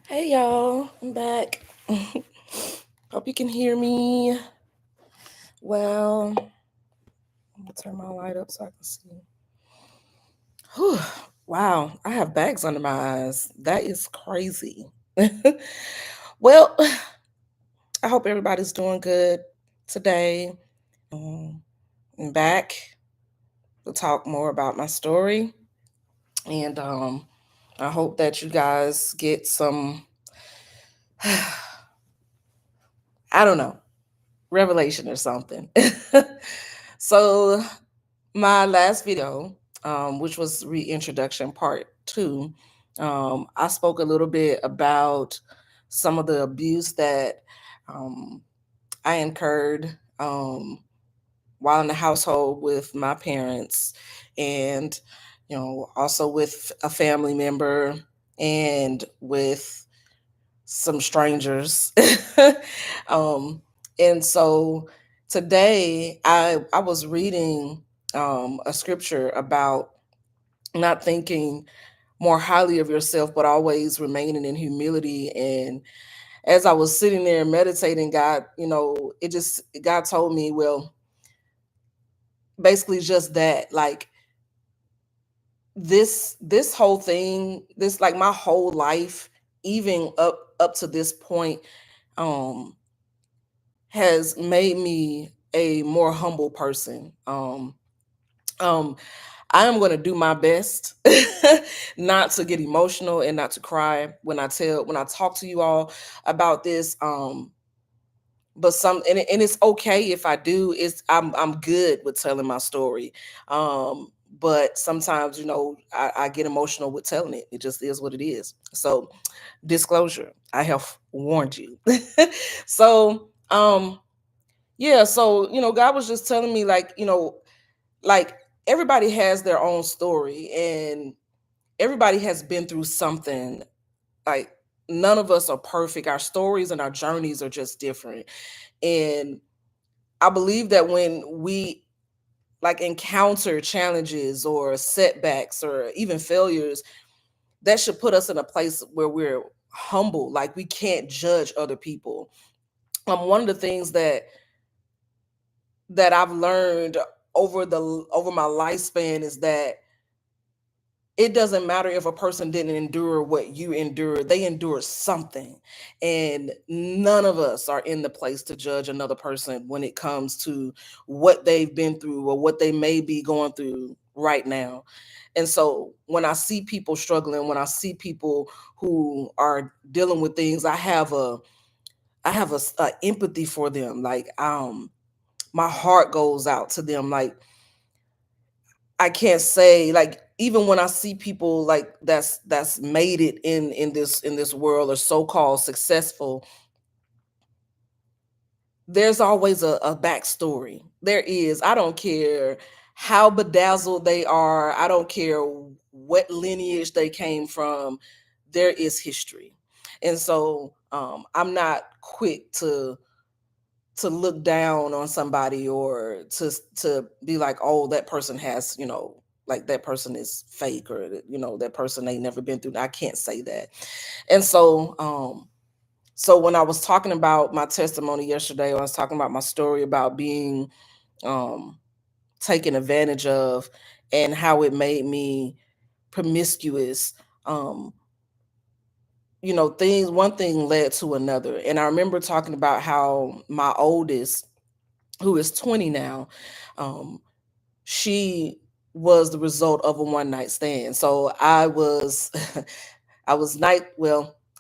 Hey y'all, I'm back. Hope you can hear me. Well, I'm gonna turn my light up so I can see. Whew, wow, I have bags under my eyes. That is crazy. Well, I hope everybody's doing good today. I'm back to talk more about my story, and I hope that you guys get some, I don't know, revelation or something. So my last video, which was reintroduction part two, I spoke a little bit about some of the abuse that um, I incurred while in the household with my parents, and also with a family member and with some strangers. um, and so today I was reading a scripture about not thinking more highly of yourself, but always remaining in humility. And as I was sitting there meditating, God, God told me, well, basically just that, like this whole thing, this like my whole life, even up to this point, um has made me a more humble person. Um, I am going to do my best not to get emotional and not to cry when I talk to you all about this. But and it's okay if I do. I'm good with telling my story. But sometimes I get emotional with telling it. It just is what it is. So disclosure, I have warned you. So yeah, so God was just telling me, like, like everybody has their own story, and everybody has been through something. Like, none of us are perfect. Our stories and our journeys are just different. And I believe that when we like encounter challenges or setbacks or even failures, that should put us in a place where we're humble. Like, we can't judge other people. One of the things that I've learned over my lifespan is that it doesn't matter if a person didn't endure what you endured. They endured something. And none of us are in the place to judge another person when it comes to what they've been through or what they may be going through right now. And so when I see people struggling, when I see people who are dealing with things, I have a empathy for them. Like, my heart goes out to them. Like, I can't say, like, even when I see people like that's made it in this world, or so-called successful, there's always a backstory. There is. I don't care how bedazzled they are. I don't care what lineage they came from. There is history. And so I'm not quick to look down on somebody, or to be like, oh, that person has, like, that person is fake, or that person ain't never been through. I can't say that. And so when I was talking about my testimony yesterday, I was talking about my story about being um taken advantage of, and how it made me promiscuous. um things, one thing led to another. And I remember talking about how my oldest, who is 20 now, um, she was the result of a one night stand. So I was, I was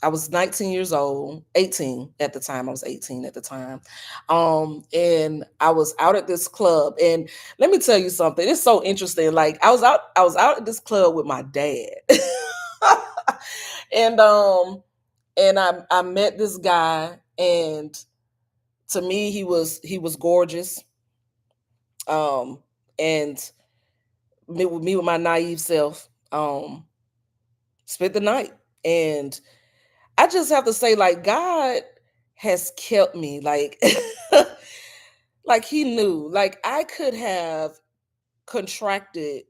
I was 19 years old, 18 at the time. I was 18 at the time. And I was out at this club. And let me tell you something. It's so interesting. Like, I was out at this club with my dad. and I met this guy, and to me he was gorgeous. um and me with my naive self, spent the night. And I just have to say, like, God has kept me, like, like, he knew, like, I could have contracted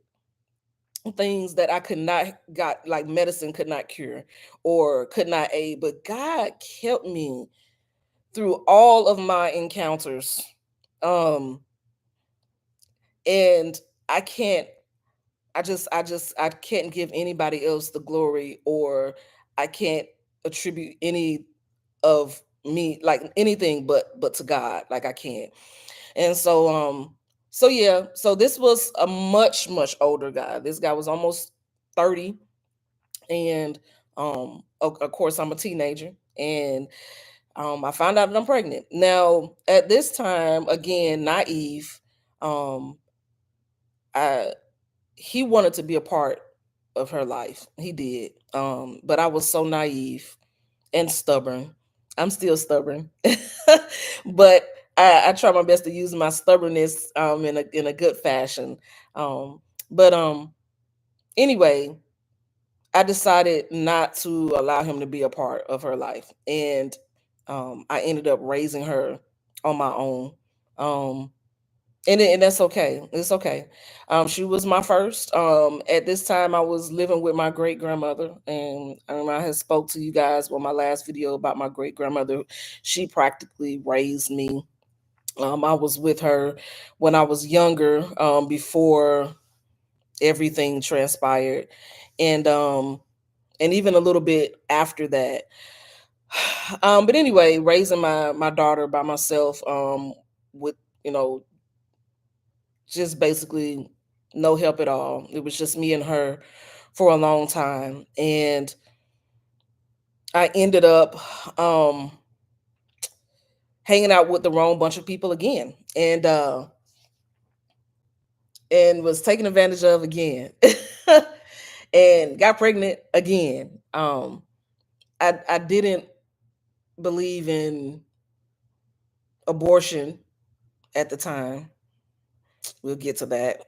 things that I could not got like medicine could not cure or could not aid, but God kept me through all of my encounters. Um and I can't I can't give anybody else the glory, or I can't attribute any of me like anything but to God. Like I can't. And so yeah, so this was a much older guy. This guy was almost 30, and of course I'm a teenager, and I found out that I'm pregnant. Now, at this time, again, naive, um I he wanted to be a part of her life. He did. But I was so naive and stubborn. I'm still stubborn. But I try my best to use my stubbornness in a good fashion. But anyway, I decided not to allow him to be a part of her life. And I ended up raising her on my own. Um and that's okay. It's okay. She was my first. At this time, I was living with my great grandmother, and I had spoke to you guys on my last video about my great grandmother. She practically raised me. I was with her when I was younger, before everything transpired, and even a little bit after that. But anyway, raising my daughter by myself, with you know just basically no help at all. It was just me and her for a long time. And I ended up hanging out with the wrong bunch of people again, and was taken advantage of again. And got pregnant again. I didn't believe in abortion at the time. We'll get to that.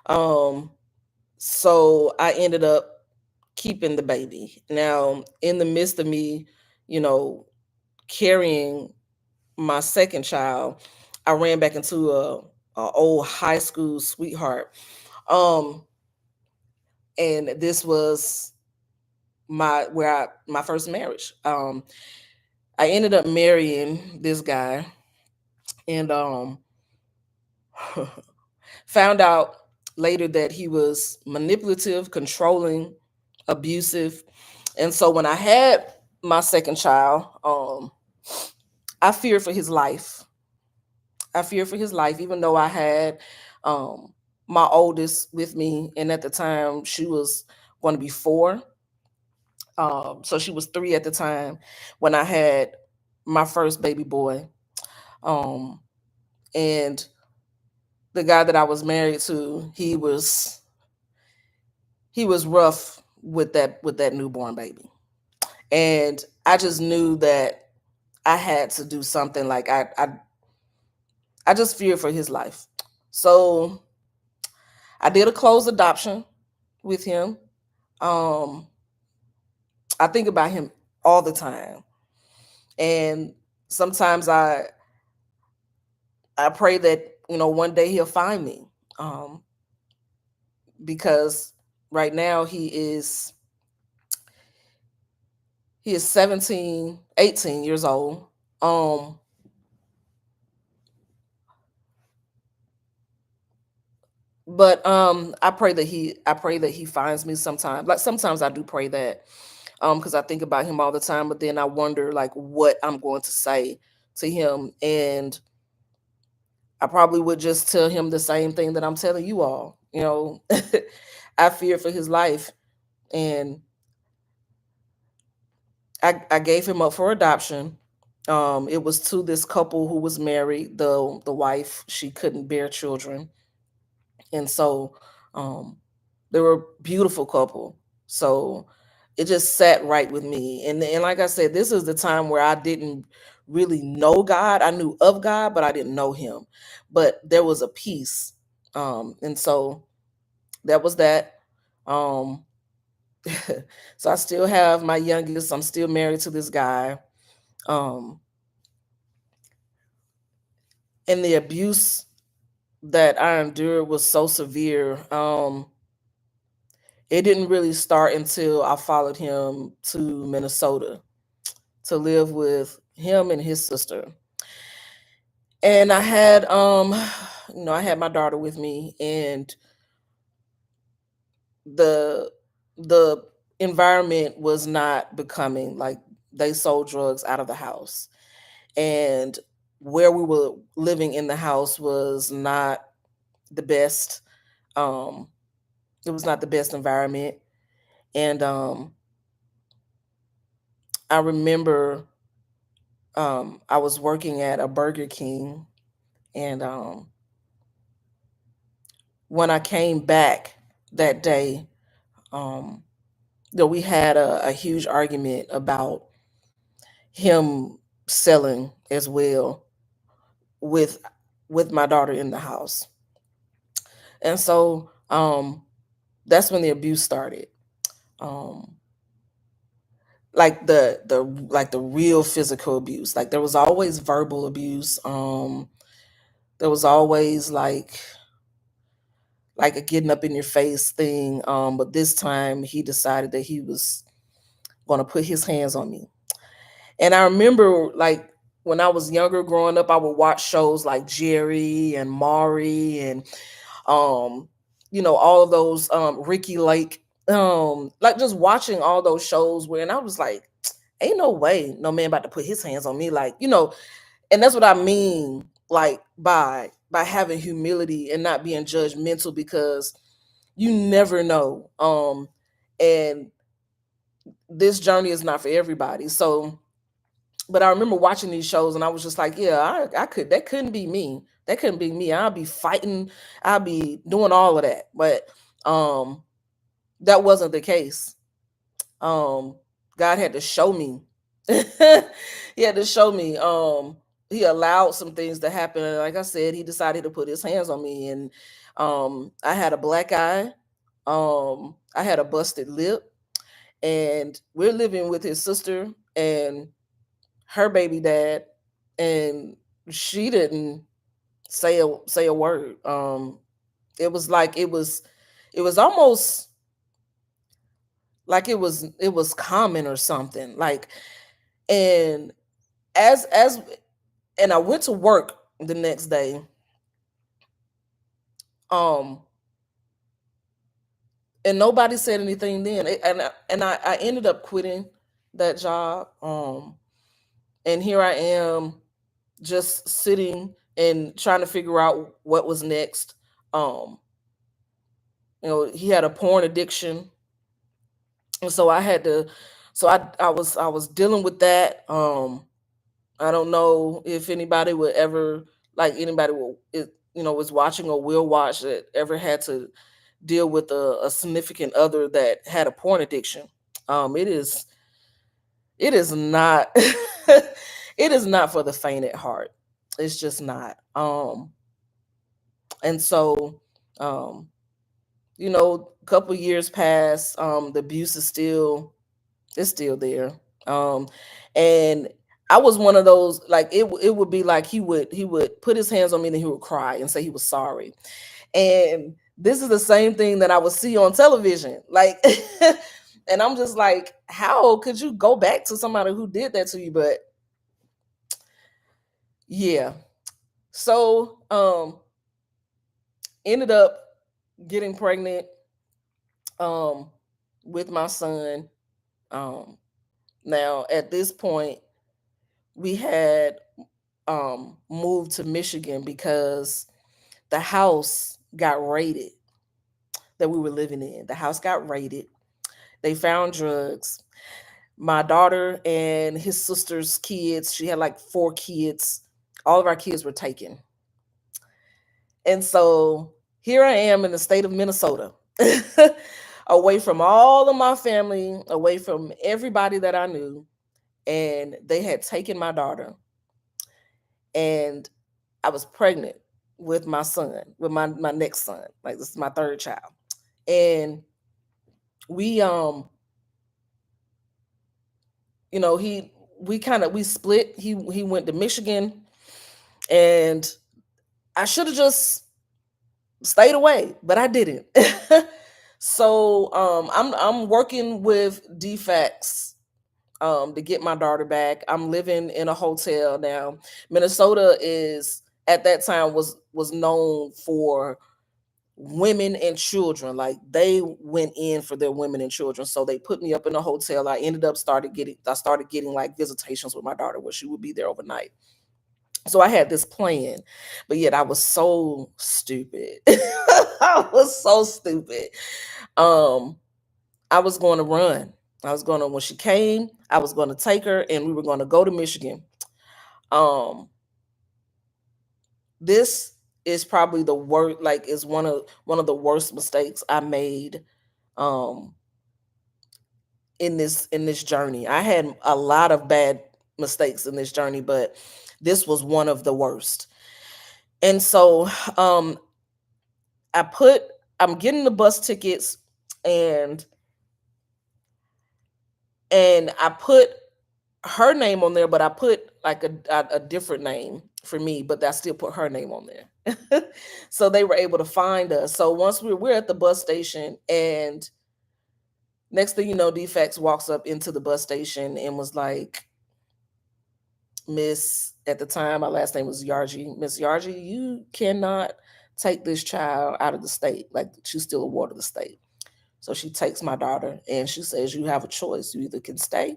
Um so I ended up keeping the baby. Now, in the midst of me, you know, carrying my second child, I ran back into a old high school sweetheart. Um, and this was my first marriage. I ended up marrying this guy, and found out later that he was manipulative, controlling, abusive. And so when I had my second child, I feared for his life. I feared for his life, even though I had um, my oldest with me, and at the time she was going to be 4. So she was 3 at the time when I had my first baby boy. Um, and the guy that I was married to, he was rough with that newborn baby, and I just knew that I had to do something. Like I just feared for his life. So I did a closed adoption with him. Um, I think about him all the time, and sometimes I pray that one day he'll find me, um, because right now he is 17, 18 years old. Um, but I pray that he finds me sometime. Like sometimes I do pray that, because I think about him all the time, but then I wonder like what I'm going to say to him, and I probably would just tell him the same thing that I'm telling you all. I fear for his life, and I gave him up for adoption. It was to this couple who was married. The wife, she couldn't bear children, and so um, they were a beautiful couple. So it just sat right with me. And like I said, this is the time where I didn't really know God. I knew of God, but I didn't know him. But there was a peace. And so that was that. Um, so I still have my youngest. I'm still married to this guy. Um, and the abuse that I endured was so severe. It didn't really start until I followed him to Minnesota to live with him and his sister. And I had I had my daughter with me, and the the environment was not becoming, like, they sold drugs out of the house. And where we were living in the house was not the best. Um it was not the best environment. And I remember I was working at a Burger King, and when I came back that day, um we had a huge argument about him selling as well, with my daughter in the house. And so that's when the abuse started. Um like the real physical abuse. Like, there was always verbal abuse. There was always like a getting up in your face thing. But this time he decided that he was going to put his hands on me. And I remember, like, when I was younger growing up, I would watch shows like Jerry and Maury, and um all of those, Ricky Lake, like, just watching all those shows where, and I was like, ain't no way no man about to put his hands on me, like, and that's what I mean, like, by having humility and not being judgmental, because you never know. And this journey is not for everybody. So, but I remember watching these shows, and I was just like, yeah, I could, that couldn't be me. That couldn't be me. I'll be fighting, I'll be doing all of that. But um that wasn't the case. Um God had to show me. He had to show me. He allowed some things to happen. And like I said, he decided to put his hands on me. And I had a black eye. I had a busted lip. And we're living with his sister and her baby dad, and she didn't say a word. It was like, it was almost like it was common or something. Like, and as and I went to work the next day. Um and nobody said anything then. And I ended up quitting that job. And here I am, just sitting and trying to figure out what was next. Um, he had a porn addiction, and so I had to. So I was dealing with that. I don't know if anybody would ever, like, anybody will, was watching or will watch, that ever had to deal with a significant other that had a porn addiction. It is not it is not for the faint at heart. It's just not. And so, um a couple years pass. The abuse is still there. um and I was one of those, like, it would be like, he would put his hands on me, and he would cry and say he was sorry. And this is the same thing that I would see on television, like, and I'm just like, how could you go back to somebody who did that to you? But yeah. So, ended up getting pregnant, um with my son. um Now, at this point, we had moved to Michigan because the house got raided, that we were living in. The house got raided. They found drugs. My daughter and his sister's kids, she had like 4 kids. All of our kids were taken. And so here I am in the state of Minnesota, away from all of my family, away from everybody that I knew. And they had taken my daughter, and I was pregnant with my son, with my next son. Like, this is my third child. And we he we split. He went to Michigan, and I should have just stayed away, but I didn't. So I'm working with defects to get my daughter back. I'm living in a hotel now. Minnesota is at that time was known for women and children. Like they went in for their women and children. So they put me up in a hotel. I started getting like visitations with my daughter where she would be there overnight. So I had this plan, but yet I was so stupid. I was so stupid. Um, I was going to run. I was going to when she came, I was going to take her and we were going to go to Michigan. Um, this is probably the worst, like is one of the worst mistakes I made um in this journey. I had a lot of bad mistakes in this journey, but this was one of the worst. And so um I put I'm getting the bus tickets and I put her name on there, but I put like a different name for me, but I still put her name on there. So they were able to find us. So once we're at the bus station, and next thing you know, Defects walks up into the bus station and was like, Miss, at the time, my last name was Yarji. Miss Yarji, you cannot take this child out of the state. Like she's still a ward of the state. So she takes my daughter and she says, you have a choice. You either can stay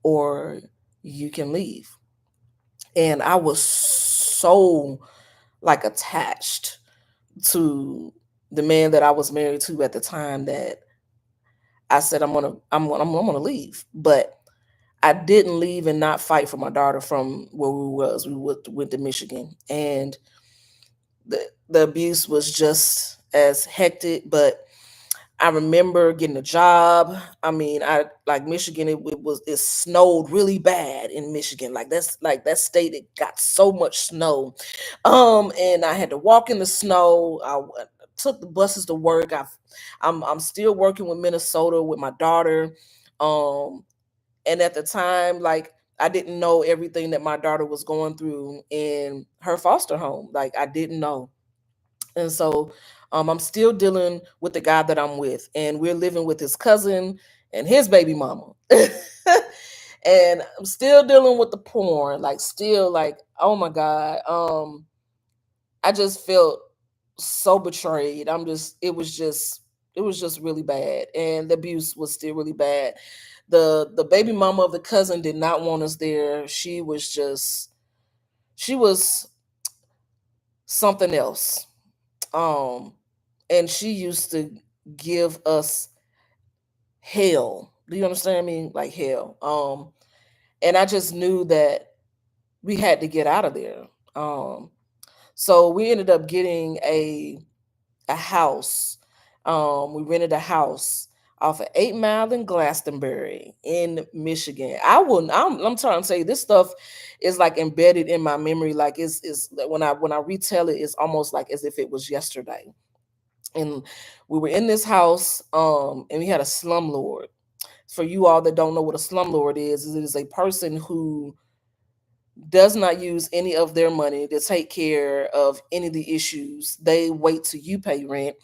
or you can leave. And I was so like attached to the man that I was married to at the time that I said I'm gonna leave. But I didn't leave and not fight for my daughter from where we was. We went to Michigan, and the abuse was just as hectic. But I remember getting a job. I mean, I like Michigan. It snowed really bad in Michigan. Like that state. It got so much snow, and I had to walk in the snow. Took the buses to work. I'm still working with Minnesota with my daughter, um, and at the time, like I didn't know everything that my daughter was going through in her foster home. Like I didn't know. And so I'm still dealing with the guy that I'm with, and we're living with his cousin and his baby mama. And I'm still dealing with the porn, like still like, oh my God. I just felt so betrayed. It was just really bad. And the abuse was still really bad. The baby mama of the cousin did not want us there. She was something else. Um and she used to give us hell. Do you understand me? Like hell. And I just knew that we had to get out of there. Um, so we ended up getting a house. We rented a house off of 8 Mile in Glastonbury in Michigan. I'm trying to say this stuff is like embedded in my memory. Like it's when I retell it, it's almost like as if it was yesterday. And we were in this house, and we had a slumlord. For you all that don't know what a slumlord is it is a person who does not use any of their money to take care of any of the issues. They wait till you pay rent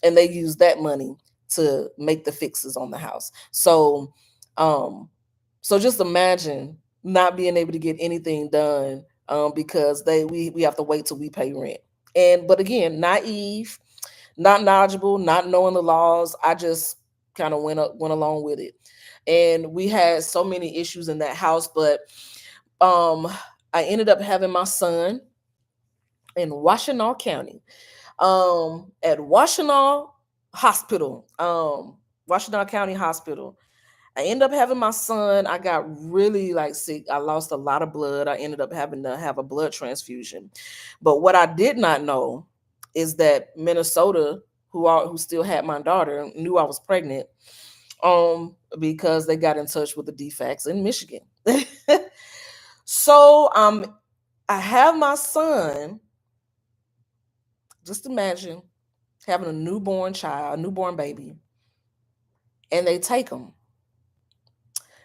and they use that money to make the fixes on the house. Um, so just imagine not being able to get anything done because we have to wait till we pay rent. And but again, naive, not knowledgeable, not knowing the laws. I just kind of went along with it. And we had so many issues in that house, but um I ended up having my son in Washtenaw County, at Hospital, Washtenaw County Hospital. I ended up having my son. I got really like sick. I lost a lot of blood. I ended up having to have a blood transfusion. But what I did not know is that Minnesota, who still had my daughter, knew I was pregnant, because they got in touch with the defects in Michigan. So I have my son. Just imagine having a newborn child, newborn baby, and they take him.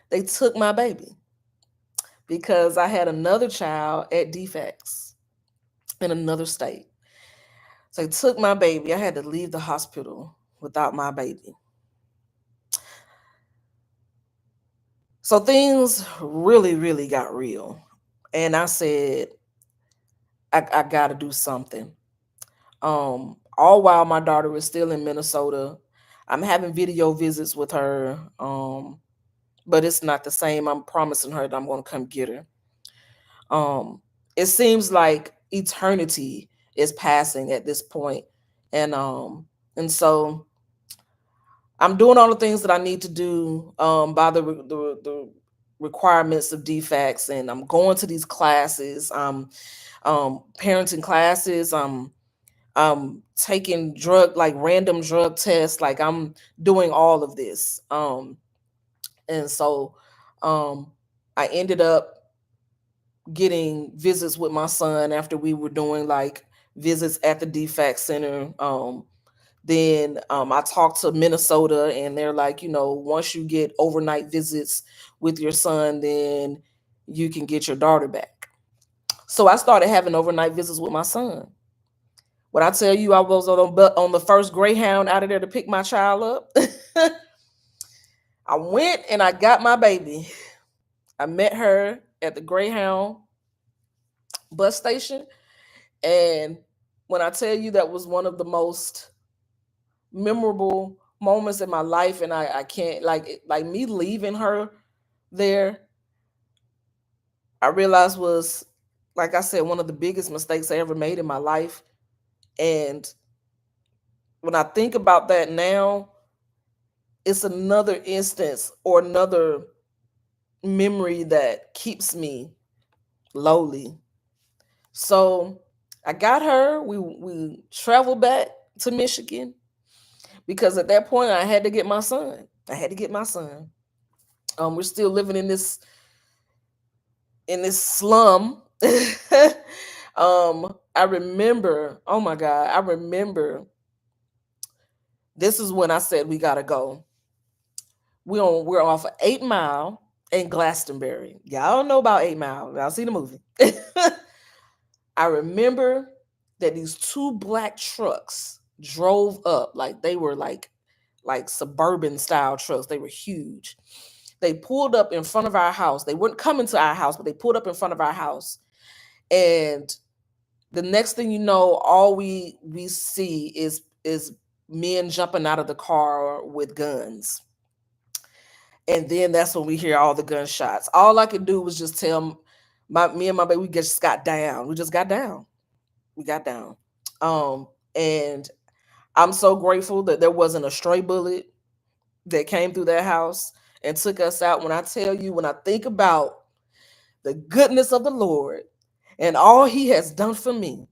They took my baby because I had another child at defects in another state. So they took my baby. I had to leave the hospital. without my baby. So things really, really got real. And I said, I got to do something. All while my daughter is still in Minnesota, I'm having video visits with her. But it's not the same. I'm promising her that I'm going to come get her. Um, it seems like eternity is passing at this point, and so I'm doing all the things that I need to do by the requirements of DFACS, and I'm going to these classes. Parenting classes. I'm taking like random drug tests. Like I'm doing all of this. And so um, I ended up getting visits with my son after we were doing like visits at the DFAC center. Then I talked to Minnesota, and they're like, once you get overnight visits with your son, then you can get your daughter back. So I started having overnight visits with my son. When I tell you I was on the first Greyhound out of there to pick my child up, I went and I got my baby. I met her at the Greyhound bus station. And when I tell you that was one of the most memorable moments in my life, and I can't like me leaving her there, I realized was, like I said, one of the biggest mistakes I ever made in my life. And when I think about that now, it's another instance or another memory that keeps me lowly. So I got her. We traveled back to Michigan because at that point I had to get my son. I had to get my son. We're still living in this slum. I remember, oh my God, I remember this is when I said we gotta go. We're off of 8 Mile in Glastonbury. Y'all know about 8 Mile. Y'all see the movie. I remember that these two black trucks drove up, like they were like suburban style trucks. They were huge. They pulled up in front of our house. They weren't coming to our house, but they pulled up in front of our house. And the next thing you know, all we see is men jumping out of the car with guns. And then that's when we hear all the gunshots. All I could do was just tell me and my baby, we just got down. We just got down. We got down. And I'm so grateful that there wasn't a stray bullet that came through that house and took us out. When I tell you, when I think about the goodness of the Lord and all he has done for me,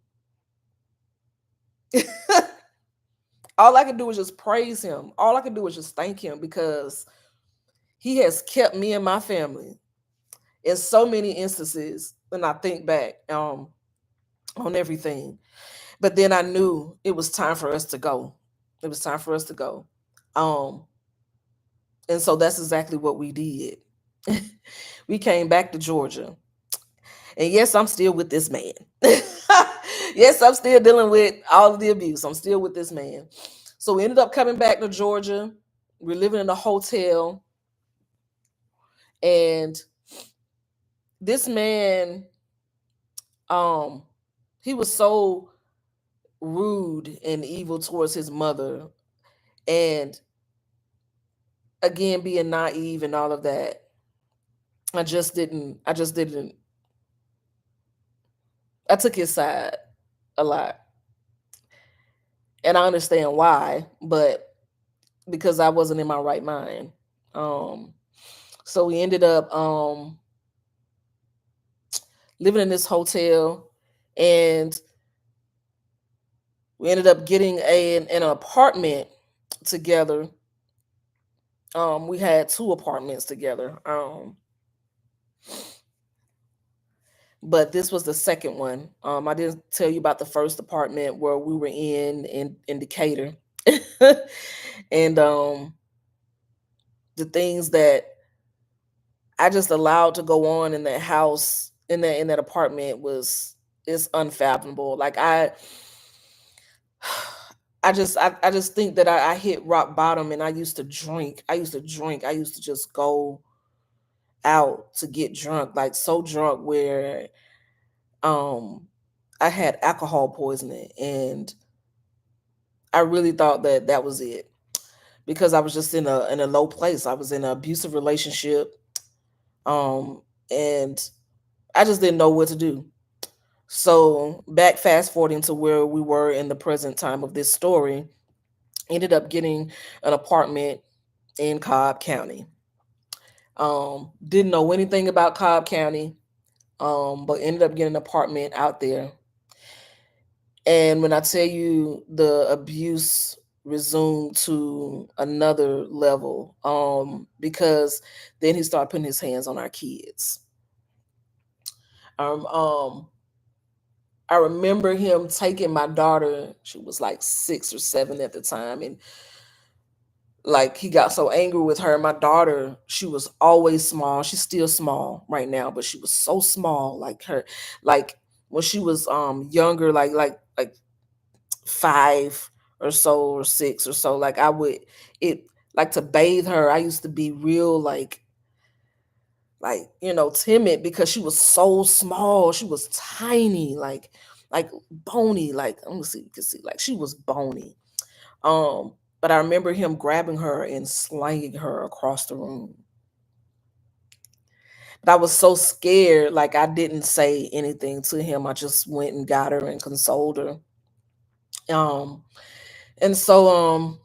all I can do is just praise him. All I can do is just thank him because he has kept me and my family in so many instances when I think back on everything. But then I knew it was time for us to go. It was time for us to go. Um, and so that's exactly what we did. We came back to Georgia. And yes, I'm still with this man. Yes, I'm still dealing with all of the abuse. I'm still with this man. So we ended up coming back to Georgia. We're living in a hotel. And this man, um, he was so rude and evil towards his mother. And again, being naive and all of that. I just didn't I took his side a lot. And I understand why, but because I wasn't in my right mind. Um so we ended up living in this hotel, and we ended up getting an apartment together. We had two apartments together. But this was the second one. I didn't tell you about the first apartment where we were in Decatur. And the things that I just allowed to go on in that house, in that apartment, was is unfathomable. Like I just think that I hit rock bottom, and I used to drink. I used to drink. I used to just go out to get drunk, like so drunk where um I had alcohol poisoning, and I really thought that that was it because I was just in a low place. I was in an abusive relationship, um and I just didn't know what to do. So back fast forwarding to where we were in the present time of this story, ended up getting an apartment in Cobb County. Didn't know anything about Cobb County, but ended up getting an apartment out there. And when I tell you the abuse resumed to another level, because then he started putting his hands on our kids. Um, um, I remember him taking my daughter. She was like 6 or 7 at the time, and like he got so angry with her. My daughter, she was always small. She's still small right now, but she was so small. Like her, like when she was younger, like 5 or so or 6 or so. Like I would it like to bathe her. I used to be real timid because she was so small. She was tiny, like bony. Like let me see, you can see like she was bony. But I remember him grabbing her and slanging her across the room. But I was so scared, like I didn't say anything to him. I just went and got her and consoled her. Um, and so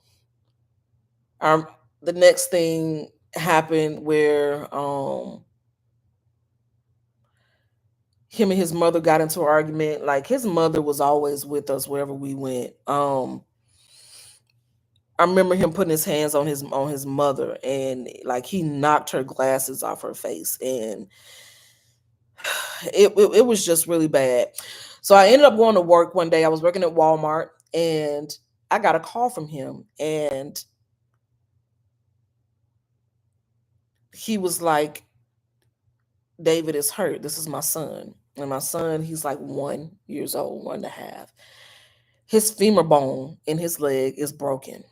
um, the next thing happened where him and his mother got into an argument. Like his mother was always with us wherever we went. I remember him putting his hands on his mother, and like he knocked her glasses off her face, and it was just really bad. So I ended up going to work one day. I was working at Walmart, and I got a call from him, and he was like, David is hurt. This is my son. And my son, he's like 1 years old, 1.5. His femur bone in his leg is broken.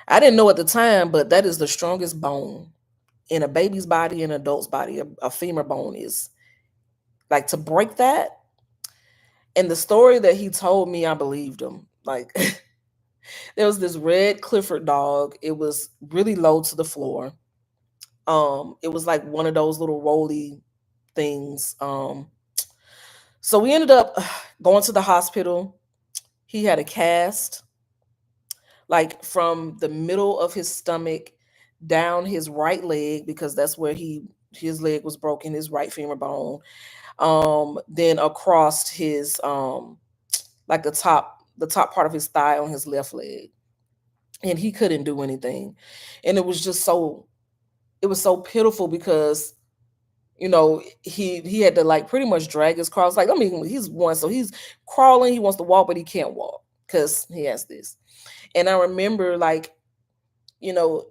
I didn't know at the time, but that is the strongest bone in a baby's body and an adult's body. A femur bone is like to break that. And the story that he told me, I believed him. Like there was this red Clifford dog. It was really low to the floor. It was like one of those little roly things. So we ended up going to the hospital. He had a cast, like from the middle of his stomach down his right leg, because that's where his leg was broken, his right femur bone. Then across his like the top part of his thigh on his left leg. And he couldn't do anything. And it was so pitiful because he had to like pretty much drag his cross. Like, I mean, he's one, so he's crawling, he wants to walk, but he can't walk because he has this. And I remember like,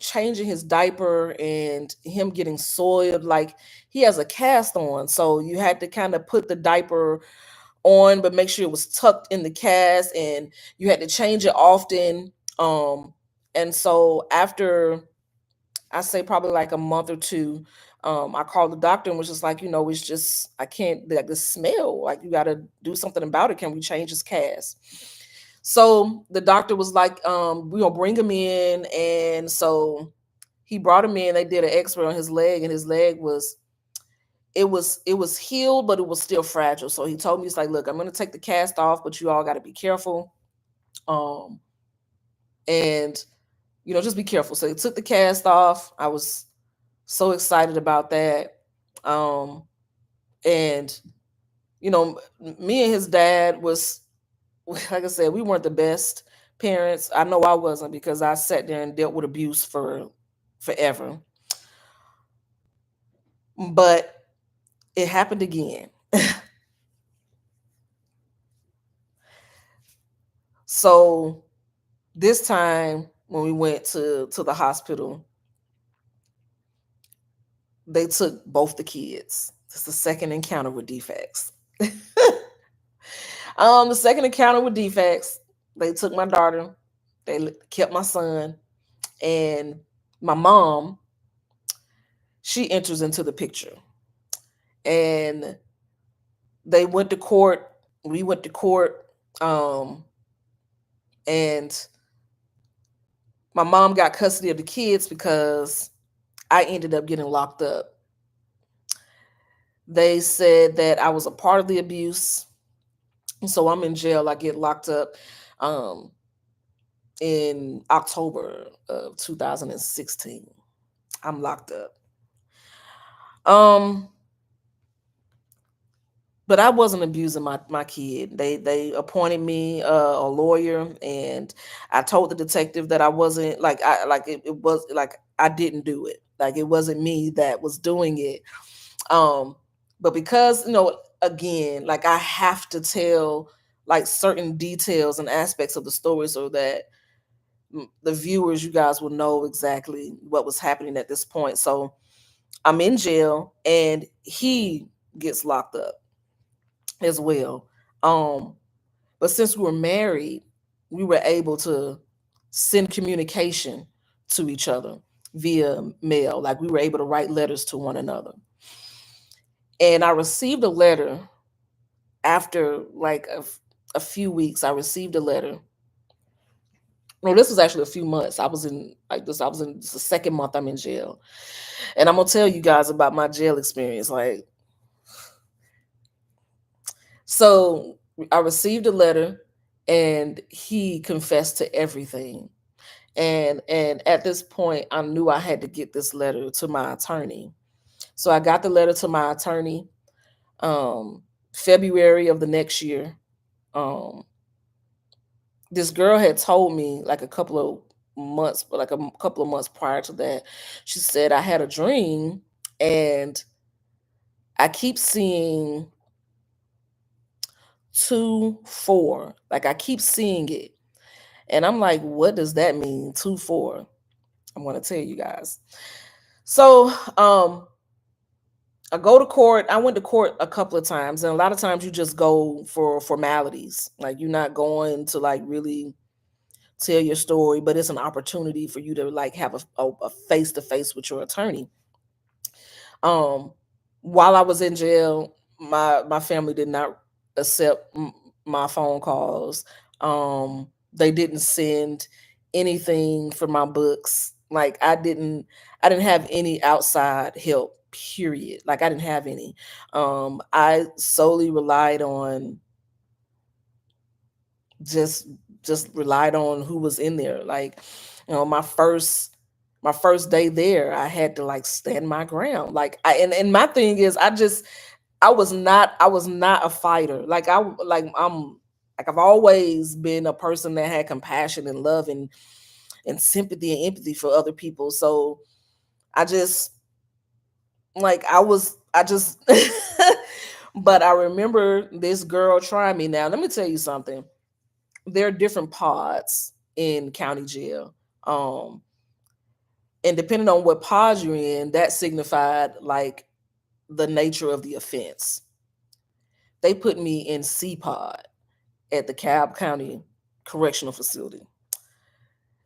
changing his diaper and him getting soiled. Like he has a cast on. So you had to kind of put the diaper on, but make sure it was tucked in the cast, and you had to change it often. And so after I say probably like a month or two, I called the doctor and was just like, it's just I can't, like the smell, like you got to do something about it. Can we change his cast? So the doctor was like, we're gonna bring him in, and so he brought him in. They did an X-ray on his leg, and his leg was healed, but it was still fragile. So he told me, he's like, look, I'm gonna take the cast off, but you all got to be careful, um, and just be careful. So he took the cast off. I was so excited about that. And me and his dad was, like I said, we weren't the best parents. I know I wasn't, because I sat there and dealt with abuse for forever. But it happened again. So this time when we went to the hospital, they took both the kids. It's the second encounter with defects. The second encounter with defects. They took my daughter, they kept my son, and my mom, she enters into the picture. And they went to court. We went to court. Um, and my mom got custody of the kids because I ended up getting locked up. They said that I was a part of the abuse. So I'm in jail. I get locked up um, in October of 2016. I'm locked up. Um, but I wasn't abusing my kid. They appointed me a lawyer, and I told the detective that I wasn't like I like it was like I didn't do it. Like it wasn't me that was doing it. Um, but because again, like I have to tell like certain details and aspects of the story so that the viewers, you guys, will know exactly what was happening at this point. So I'm in jail, and he gets locked up as well. Um, but since we were married, we were able to send communication to each other via mail. Like we were able to write letters to one another. And I received a letter after like a few weeks. I received a letter. No, this was actually a few months. I was in like this. I was in this is the second month I'm in jail, and I'm gonna tell you guys about my jail experience. Like, so I received a letter, and he confessed to everything. And at this point, I knew I had to get this letter to my attorney. So I got the letter to my attorney, um, February of the next year. Um, this girl had told me like a couple of months, but like a couple of months prior to that, she said I had a dream, and I keep seeing 2 4. Like I keep seeing it. And I'm like, what does that mean? 2 4. I'm gonna tell you guys. So I go to court. I went to court a couple of times, and a lot of times you just go for formalities. Like you're not going to like really tell your story, but it's an opportunity for you to like have a face to face with your attorney. Um, while I was in jail, my family did not accept my phone calls. They didn't send anything for my books. Like I didn't have any outside help. Period. Like I didn't have any. I solely relied on just just relied on who was in there. Like, my first day there, I had to like stand my ground. Like and my thing is I was not a fighter. I've always been a person that had compassion and love and sympathy and empathy for other people. So I just like I just but I remember this girl trying me. Now let me tell you something. There are different pods in county jail. Um, and depending on what pod you're in, that signified like the nature of the offense. They put me in C pod at the Cobb County Correctional Facility.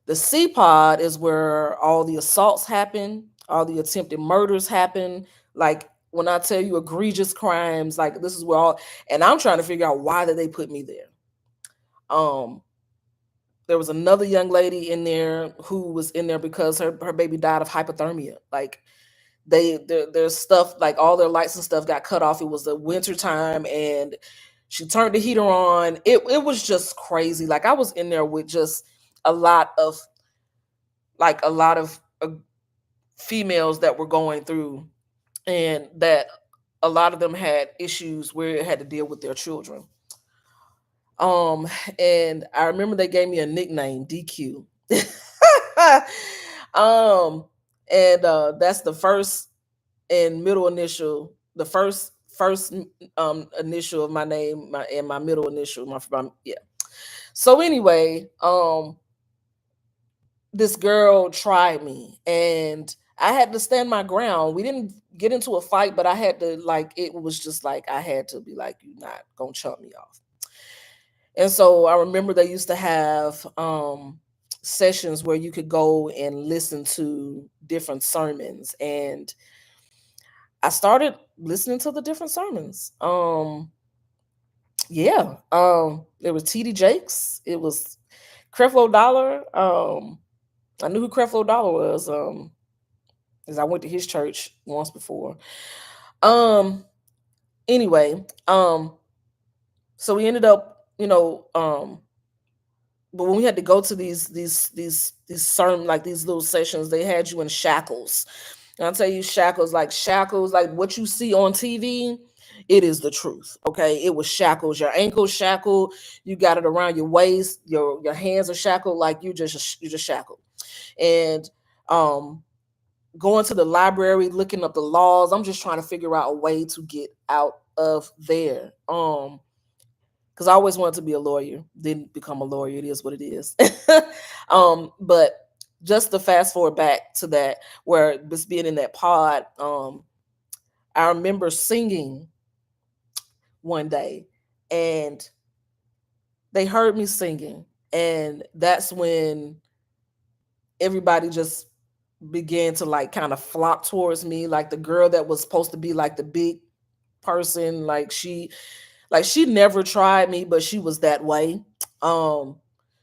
The C pod is where all the assaults happen, all the attempted murders happen. Like when I tell you egregious crimes, like this is where all, and I'm trying to figure out why did they put me there. Um, there was another young lady in there who was in there because her baby died of hypothermia. Like their stuff, like all their lights and stuff got cut off. It was the winter time, and she turned the heater on. It was just crazy. Like I was in there with just a lot of a lot of females that were going through, and that a lot of them had issues where it had to deal with their children. Um, and I remember they gave me a nickname, DQ. um, and that's the first and middle initial, the first initial of my name, my middle initial, yeah. So anyway, this girl tried me, and I had to stand my ground. We didn't get into a fight, but I had to like it was just like I had to be like, you're not gonna chump me off. And so I remember they used to have sessions where you could go and listen to different sermons. And I started listening to the different sermons. Yeah. It was TD Jakes. It was Creflo Dollar. I knew who Creflo Dollar was, as I went to his church once before. Um, anyway, so we ended up, but when we had to go to these sermon, like these little sessions, they had you in shackles. And I'll tell you, shackles, like what you see on TV, it is the truth. Okay. It was shackles, your ankles shackled, you got it around your waist, your hands are shackled, like you just shackled. And um going to the library, looking up the laws. I'm just trying to figure out a way to get out of there. Because I always wanted to be a lawyer. Didn't become a lawyer. It is what it is. But just to fast forward back to that, where just being in that pod, I remember singing one day, and they heard me singing, and that's when everybody just began to like kind of flock towards me. Like the girl that was supposed to be like the big person, like she never tried me, but she was that way. Um,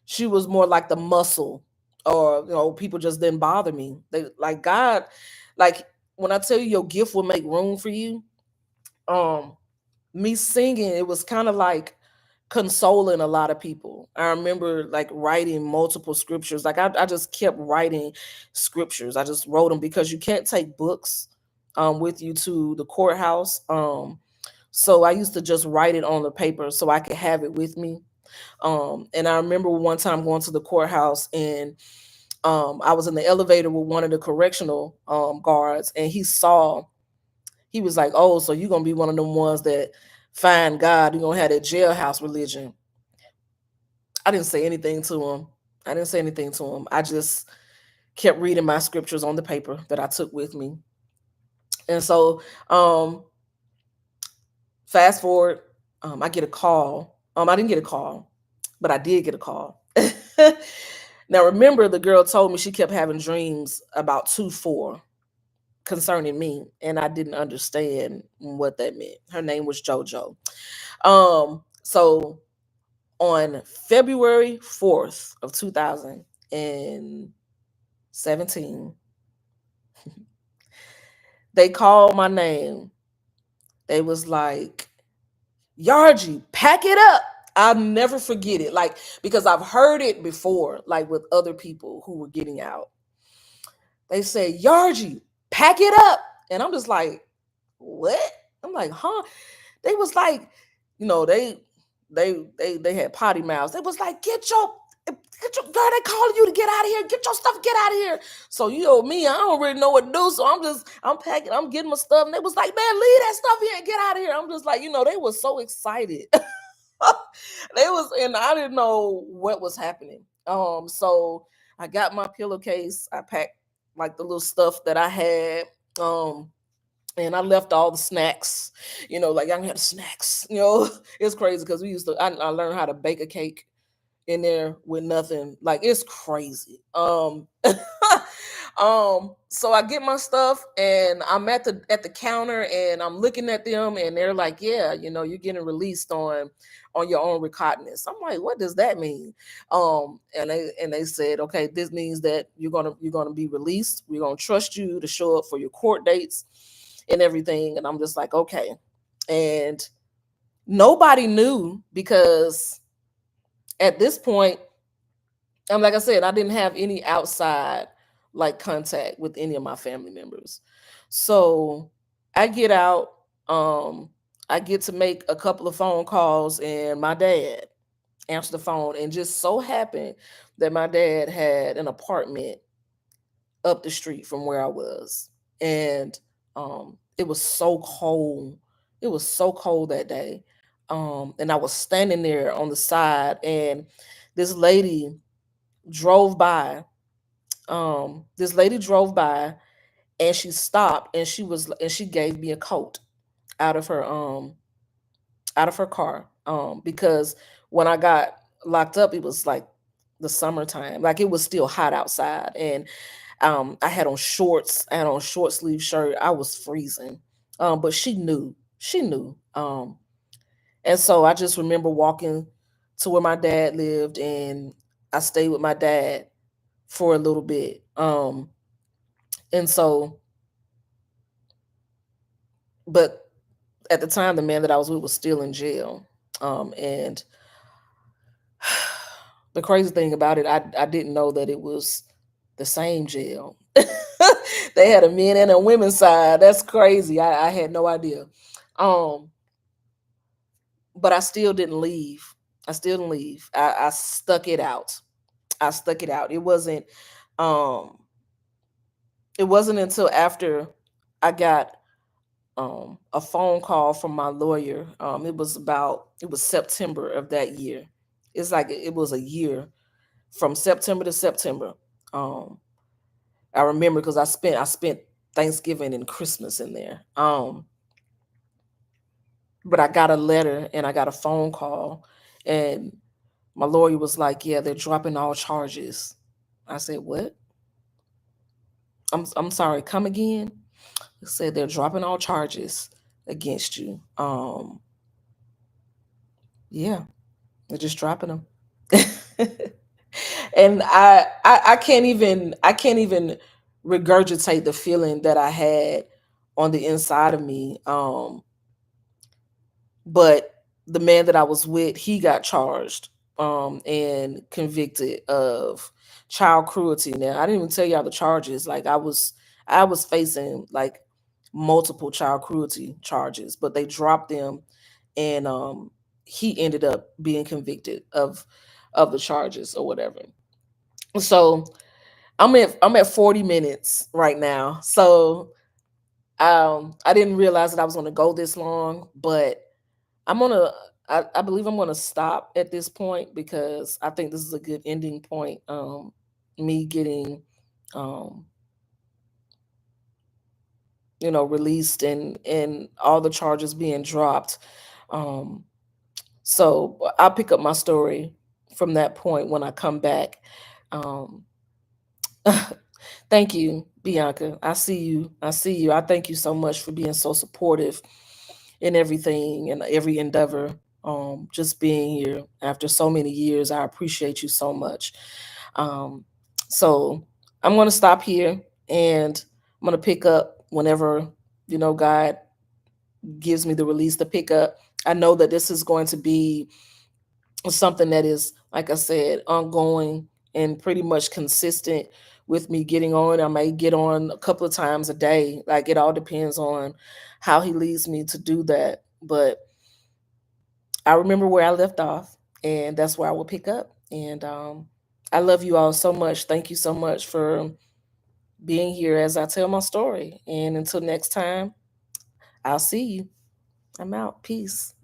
she was more like the muscle, or people just didn't bother me. They like God, like when I tell you your gift will make room for you. Um, me singing, it was kind of like consoling a lot of people. I remember like writing multiple scriptures. Like I just kept writing scriptures. I just wrote them because you can't take books with you to the courthouse. So I used to just write it on the paper so I could have it with me. And I remember one time going to the courthouse, and I was in the elevator with one of the correctional guards, and he was like, "Oh, so you're gonna be one of them ones that find God, you're gonna have that jailhouse religion." I didn't say anything to him. I didn't say anything to him. I just kept reading my scriptures on the paper that I took with me. And so fast forward, I get a call. I didn't get a call, but I did get a call. Now remember, the girl told me she kept having dreams about 2-4 concerning me, and I didn't understand what that meant. Her name was JoJo. So on February 4th of 2017, they called my name. They was like, "Yarji, pack it up." I'll never forget it. Like, because I've heard it before, like with other people who were getting out. They say, "Yarji, pack it up." And I'm just like, "What?" I'm like, "Huh?" They was like, they had potty mouths. They was like, get your girl, they calling you to get out of here. Get your stuff, get out of here. So me, I don't really know what to do. So I'm packing, I'm getting my stuff. And they was like, "Man, leave that stuff here and get out of here." I'm just like, they was so excited. And I didn't know what was happening. So I got my pillowcase, I packed like the little stuff that I had. And I left all the snacks, like I had the snacks, it's crazy because I learned how to bake a cake in there with nothing. Like it's crazy. So I get my stuff, and I'm at the counter, and I'm looking at them, and they're like, "Yeah, you're getting released on your own recognizance." I'm like, "What does that mean?" And they said, "Okay, this means that you're gonna be released. We're gonna trust you to show up for your court dates and everything." And I'm just like, "Okay." And nobody knew, because at this point, like I said, I didn't have any outside like contact with any of my family members. So I get out, um, I get to make a couple of phone calls, and my dad answered the phone, and just so happened that my dad had an apartment up the street from where I was. And it was so cold. It was so cold that day. And I was standing there on the side, and this lady drove by. This lady drove by, and she stopped, and she gave me a coat out of her out of her car. because when I got locked up, it was like the summertime. Like it was still hot outside, and I had on shorts. I had on short sleeve shirt. I was freezing, but she knew. She knew. And so I just remember walking to where my dad lived, and I stayed with my dad for a little bit. And so, but at the time, the man that I was with was still in jail. And the crazy thing about it, I didn't know that it was the same jail. They had a men and a women's side. That's crazy. I had no idea. Um, but I still didn't leave. I still didn't leave. I stuck it out. I stuck it out. Um it wasn't until after I got a phone call from my lawyer. It was September of that year. It's like it was a year from September to September. Um I remember because I spent Thanksgiving and Christmas in there. But I got a letter and I got a phone call, and my lawyer was like, "Yeah, they're dropping all charges." I said, "What?" I'm sorry, come again? He said they're dropping all charges against you. Yeah, they're just dropping them. And I can't even regurgitate the feeling that I had on the inside of me. But the man that I was with, he got charged and convicted of child cruelty. Now, I didn't even tell y'all the charges. Like I was facing like multiple child cruelty charges, but they dropped them, and he ended up being convicted of the charges or whatever. So I'm at 40 minutes right now. So I didn't realize that I was going to go this long, but I'm gonna I believe I'm gonna stop at this point because I think this is a good ending point. Me getting um, released, and all the charges being dropped. Um, so I'll pick up my story from that point when I come back. Um, Thank you, Bianca. I see you. I see you. I thank you so much for being so supportive in everything and every endeavor. Just being here after so many years, I appreciate you so much. Um, so I'm going to stop here, and I'm going to pick up whenever God gives me the release to pick up. I know that this is going to be something that is, like I said, ongoing and pretty much consistent with me getting on. I may get on a couple of times a day. Like it all depends on how he leads me to do that. But I remember where I left off, and that's where I will pick up. And I love you all so much. Thank you so much for being here as I tell my story. And until next time, I'll see you. I'm out. Peace.